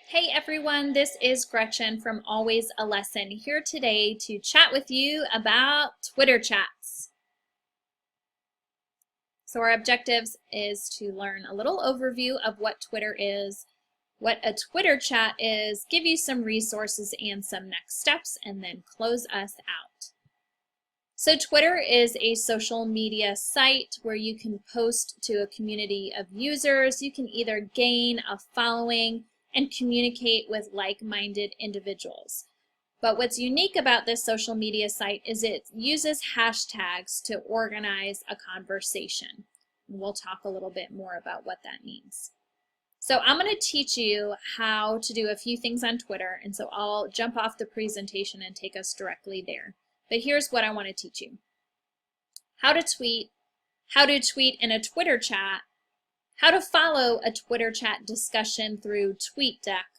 Hey everyone, this is Gretchen from Always a Lesson here today to chat with you about Twitter chats. So our objectives is to learn a little overview of what Twitter is, what a Twitter chat is, give you some resources and some next steps, and then close us out. So Twitter is a social media site where you can post to a community of users. You can either gain a following and communicate with like-minded individuals. But what's unique about this social media site is it uses hashtags to organize a conversation. And we'll talk a little bit more about what that means. So I'm going to teach you how to do a few things on Twitter, and so I'll jump off the presentation and take us directly there. But here's what I want to teach you. How to tweet in a Twitter chat, how to follow a Twitter chat discussion through TweetDeck,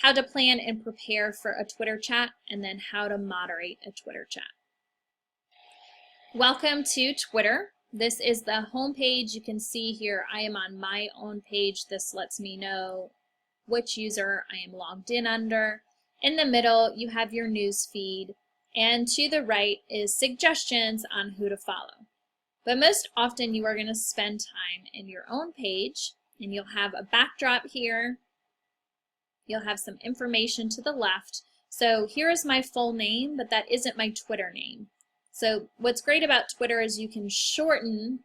how to plan and prepare for a Twitter chat, and then how to moderate a Twitter chat. Welcome to Twitter. This is the home page. You can see here I am on my own page. This lets me know which user I am logged in under. In the middle, you have your news feed, and to the right is suggestions on who to follow. But most often you are going to spend time in your own page, and you'll have a backdrop here. You'll have some information to the left. So here is my full name, but that isn't my Twitter name. So what's great about Twitter is you can shorten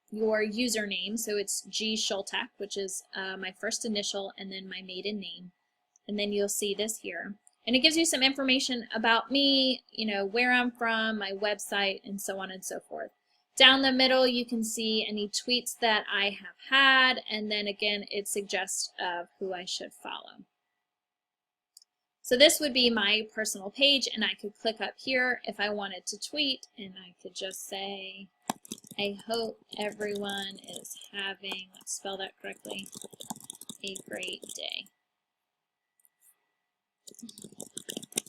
your username. So it's G Schultek, which is my first initial and then my maiden name. And then you'll see this here. And it gives you some information about me, where I'm from, my website, and so on and so forth. Down the middle, you can see any tweets that I have had, and then again, it suggests who I should follow. So this would be my personal page, and I could click up here if I wanted to tweet, and I could just say, I hope everyone is having, let's spell that correctly, a great day.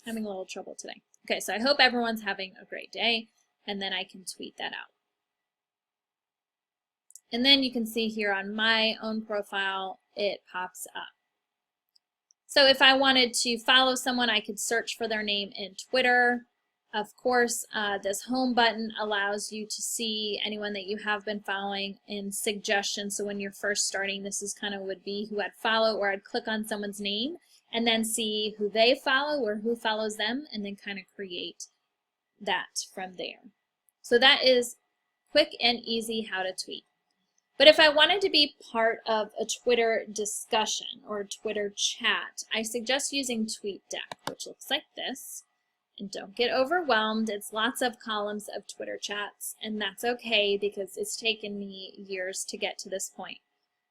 Having a little trouble today. Okay, so I hope everyone's having a great day, and then I can tweet that out. And then you can see here on my own profile, it pops up. So if I wanted to follow someone, I could search for their name in Twitter. Of course, this home button allows you to see anyone that you have been following in suggestions. So when you're first starting, this is kind of would be who I'd follow, or I'd click on someone's name and then see who they follow or who follows them, and then kind of create that from there. So that is quick and easy how to tweet. But if I wanted to be part of a Twitter discussion or a Twitter chat, I suggest using TweetDeck, which looks like this. And don't get overwhelmed. It's lots of columns of Twitter chats, and that's okay because it's taken me years to get to this point.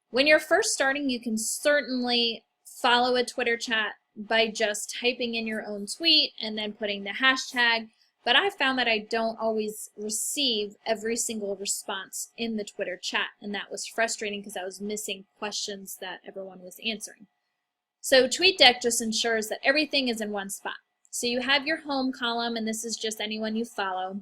When you're first starting, you can certainly follow a Twitter chat by just typing in your own tweet and then putting the hashtag. But I found that I don't always receive every single response in the Twitter chat, and that was frustrating because I was missing questions that everyone was answering. So TweetDeck just ensures that everything is in one spot. So you have your home column, and this is just anyone you follow.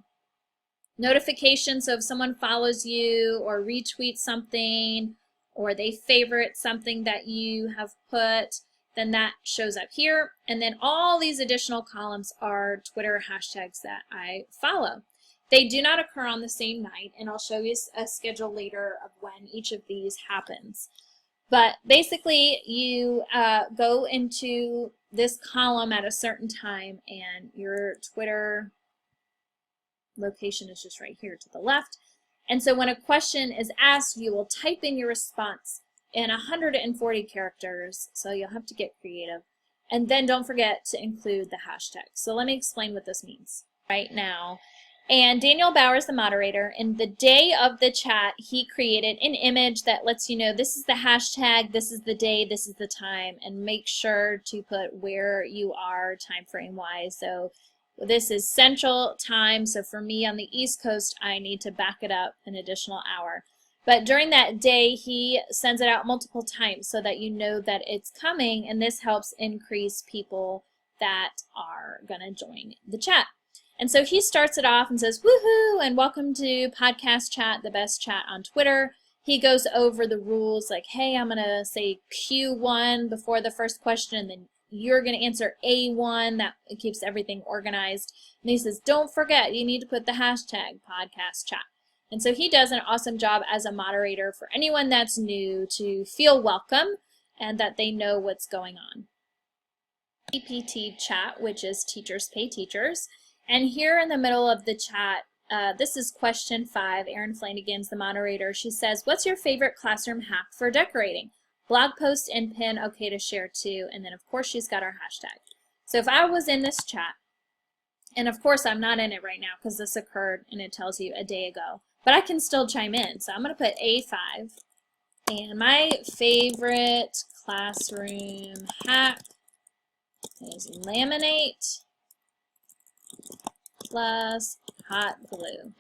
Notifications, so if someone follows you or retweets something or they favorite something that you have put, then that shows up here. And then all these additional columns are Twitter hashtags that I follow. They do not occur on the same night, and I'll show you a schedule later of when each of these happens. But basically, you go into this column at a certain time, and your Twitter location is just right here to the left. And so when a question is asked, you will type in your response in 140 characters, so you'll have to get creative. And then don't forget to include the hashtag. So let me explain what this means right now. And Daniel Bowers, the moderator, in the day of the chat, he created an image that lets you know this is the hashtag, this is the day, this is the time, and make sure to put where you are time frame wise. So this is Central Time, so for me on the East Coast, I need to back it up an additional hour. But during that day, he sends it out multiple times so that you know that it's coming, and this helps increase people that are going to join the chat. And so he starts it off and says, woohoo, and welcome to Podcast Chat, the best chat on Twitter. he goes over the rules like, hey, I'm going to say Q1 before the first question, and then you're going to answer A1. That keeps everything organized. And he says, don't forget, you need to put the hashtag podcast chat. And so he does an awesome job as a moderator for anyone that's new to feel welcome and that they know what's going on. TPT chat, which is Teachers Pay Teachers. And here in the middle of the chat, this is question 5. Erin Flanagan's the moderator. She says, what's your favorite classroom hack for decorating? Blog post and pin, okay to share too. And then of course she's got our hashtag. So if I was in this chat, and of course I'm not in it right now because this occurred and it tells you a day ago, but I can still chime in. So I'm going to put A5. And my favorite classroom hack is laminate plus hot glue.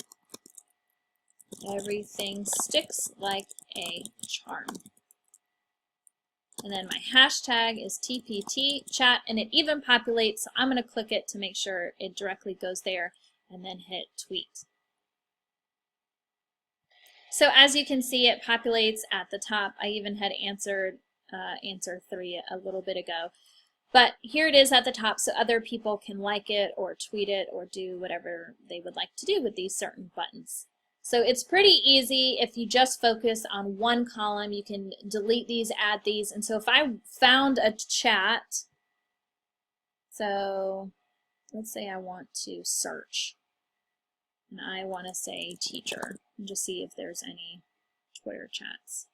Everything sticks like a charm. And then my hashtag is TPT chat, and it even populates, so I'm going to click it to make sure it directly goes there, and then hit tweet. So as you can see, it populates at the top. I even had answered answer 3 a little bit ago. But here it is at the top so other people can like it or tweet it or do whatever they would like to do with these certain buttons. So it's pretty easy. If you just focus on one column, you can delete these, add these. And so if I found a chat, so let's say I want to search and I want to say teacher and just see if there's any Twitter chats.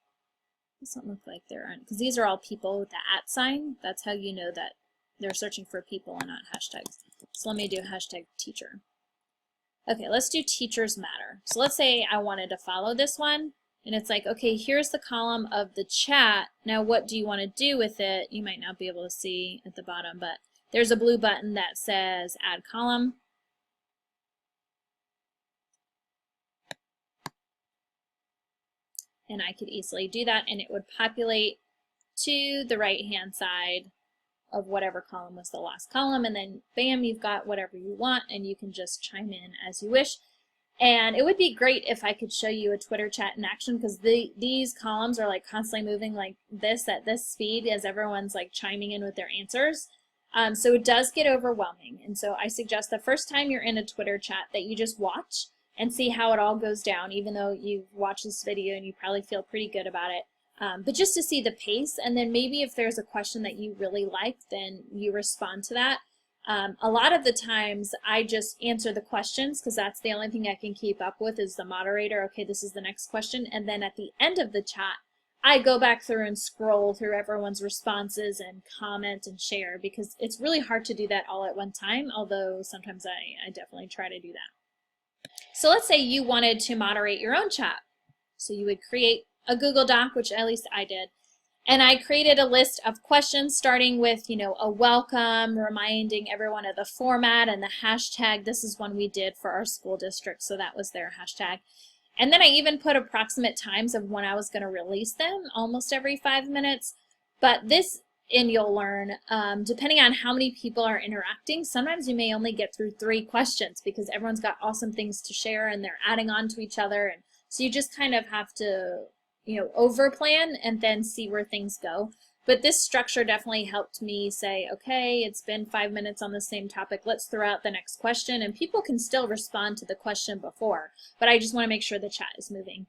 Doesn't look like there aren't, because these are all people with the @ sign. That's how you know that they're searching for people and not hashtags. So let me do hashtag teacher. Okay, let's do teachers matter. So let's say I wanted to follow this one, and it's like, okay, here's the column of the chat. Now what do you want to do with it? You might not be able to see at the bottom, but there's a blue button that says add column. And I could easily do that, and it would populate to the right-hand side of whatever column was the last column, and then bam, you've got whatever you want, and you can just chime in as you wish. And it would be great if I could show you a Twitter chat in action, because these columns are like constantly moving like this at this speed as everyone's like chiming in with their answers. So it does get overwhelming, and so I suggest the first time you're in a Twitter chat that you just watch and see how it all goes down, even though you've watched this video and you probably feel pretty good about it. But just to see the pace, and then maybe if there's a question that you really like, then you respond to that. A lot of the times I just answer the questions because that's the only thing I can keep up with is the moderator. Okay, this is the next question. And then at the end of the chat, I go back through and scroll through everyone's responses and comment and share, because it's really hard to do that all at one time, although sometimes I definitely try to do that. So let's say you wanted to moderate your own chat. So you would create a Google Doc, which at least I did, and I created a list of questions starting with, you know, a welcome, reminding everyone of the format and the hashtag. This is one we did for our school district, so that was their hashtag. And then I even put approximate times of when I was going to release them, almost every 5 minutes. But this, and you'll learn, depending on how many people are interacting, sometimes you may only get through 3 questions because everyone's got awesome things to share and they're adding on to each other. And so you just kind of have to, you know, over plan and then see where things go. But this structure definitely helped me say, okay, it's been 5 minutes on the same topic, let's throw out the next question, and people can still respond to the question before, but I just want to make sure the chat is moving.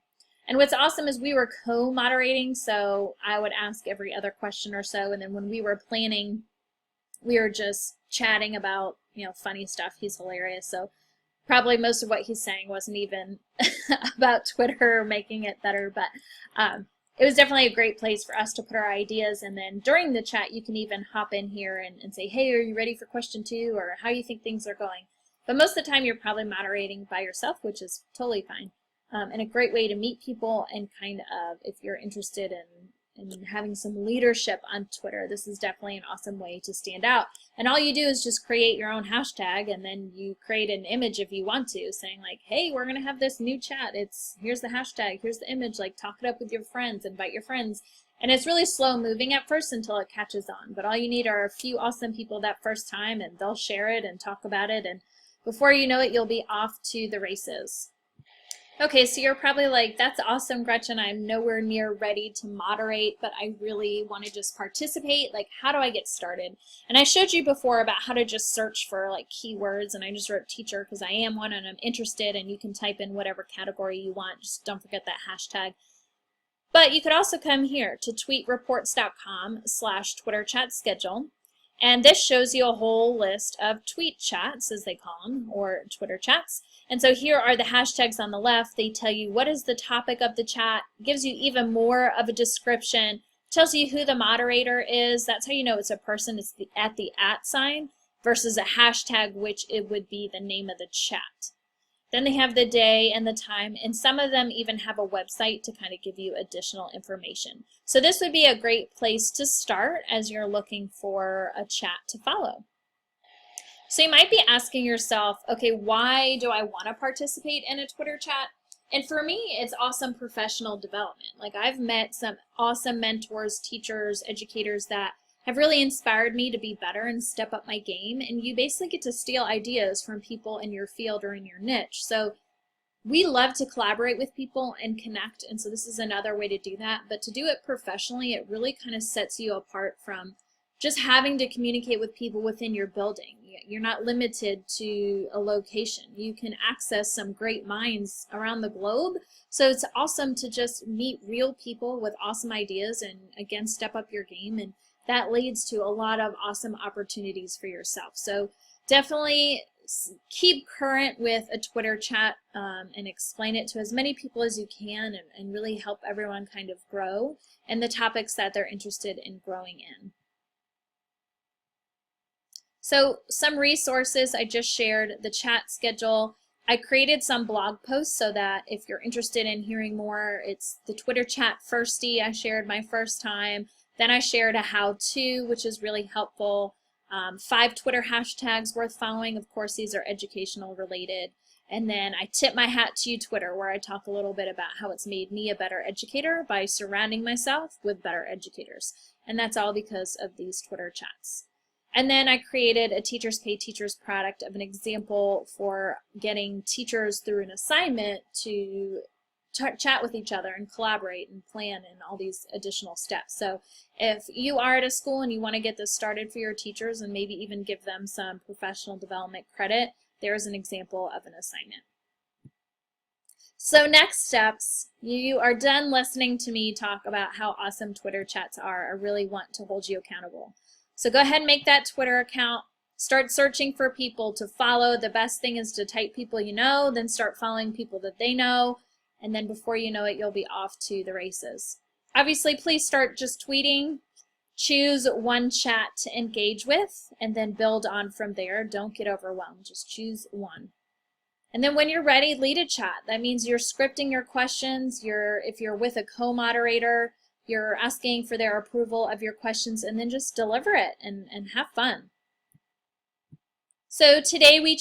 And what's awesome is we were co-moderating, so I would ask every other question or so, and then when we were planning, we were just chatting about, you know, funny stuff. He's hilarious, so probably most of what he's saying wasn't even about Twitter or making it better, but it was definitely a great place for us to put our ideas. And then during the chat, you can even hop in here and say, hey, are you ready for question 2, or how do you think things are going? But most of the time, you're probably moderating by yourself, which is totally fine. And a great way to meet people, and kind of, if you're interested in having some leadership on Twitter, this is definitely an awesome way to stand out. And all you do is just create your own hashtag, and then you create an image if you want to, saying like, hey, we're going to have this new chat. Here's the hashtag, here's the image, like talk it up with your friends, invite your friends. And it's really slow moving at first until it catches on. But all you need are a few awesome people that first time, and they'll share it and talk about it. And before you know it, you'll be off to the races. Okay, so you're probably like, that's awesome, Gretchen. I'm nowhere near ready to moderate, but I really want to just participate. Like, how do I get started? And I showed you before about how to just search for like keywords, and I just wrote teacher because I am one and I'm interested, and you can type in whatever category you want. Just don't forget that hashtag. But you could also come here to tweetreports.com/Twitter chat schedule. And this shows you a whole list of tweet chats, as they call them, or Twitter chats. And so here are the hashtags on the left. They tell you what is the topic of the chat, gives you even more of a description, tells you who the moderator is. That's how you know it's a person. It's the @ sign versus a hashtag, which it would be the name of the chat. Then they have the day and the time, and some of them even have a website to kind of give you additional information. So this would be a great place to start as you're looking for a chat to follow. So you might be asking yourself, okay, why do I want to participate in a Twitter chat? And for me, it's awesome professional development. Like, I've met some awesome mentors, teachers, educators that have really inspired me to be better and step up my game. And you basically get to steal ideas from people in your field or in your niche. So we love to collaborate with people and connect. And so this is another way to do that. But to do it professionally, it really kind of sets you apart from just having to communicate with people within your building. You're not limited to a location. You can access some great minds around the globe. So it's awesome to just meet real people with awesome ideas and, again, step up your game. And that leads to a lot of awesome opportunities for yourself. So definitely keep current with a Twitter chat and explain it to as many people as you can, and really help everyone kind of grow in the topics that they're interested in growing in. So some resources I just shared, the chat schedule. I created some blog posts so that if you're interested in hearing more, it's the Twitter chat firstie I shared my first time. Then I shared a how-to, which is really helpful. 5 Twitter hashtags worth following. Of course, these are educational related. And then I tip my hat to you, Twitter, where I talk a little bit about how it's made me a better educator by surrounding myself with better educators. And that's all because of these Twitter chats. And then I created a Teachers Pay Teachers product of an example for getting teachers through an assignment to chat with each other and collaborate and plan and all these additional steps. So if you are at a school and you want to get this started for your teachers and maybe even give them some professional development credit, there's an example of an assignment. So next steps, you are done listening to me talk about how awesome Twitter chats are. I really want to hold you accountable. So go ahead and make that Twitter account. Start searching for people to follow. The best thing is to type people you know, then start following people that they know. And then before you know it, you'll be off to the races. Obviously, please start just tweeting. Choose one chat to engage with, and then build on from there. Don't get overwhelmed. Just choose one. And then when you're ready, lead a chat. That means you're scripting your questions. If you're with a co-moderator, you're asking for their approval of your questions, and then just deliver it and have fun. So today we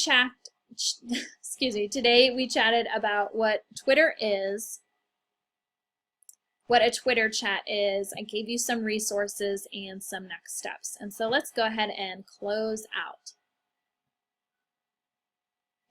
today we chatted about what Twitter is, what a Twitter chat is. I gave you some resources and some next steps. And so let's go ahead and close out.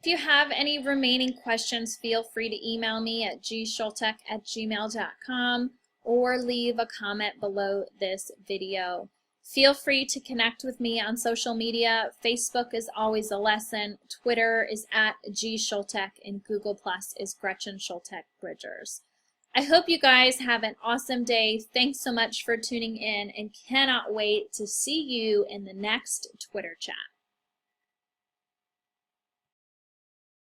If you have any remaining questions, feel free to email me at gschultek@gmail.com or leave a comment below this video. Feel free to connect with me on social media. Facebook is Always a Lesson, Twitter is @gschultek, and Google Plus is Gretchen Schultek Bridgers. I hope you guys have an awesome day. Thanks so much for tuning in, and cannot wait to see you in the next Twitter chat.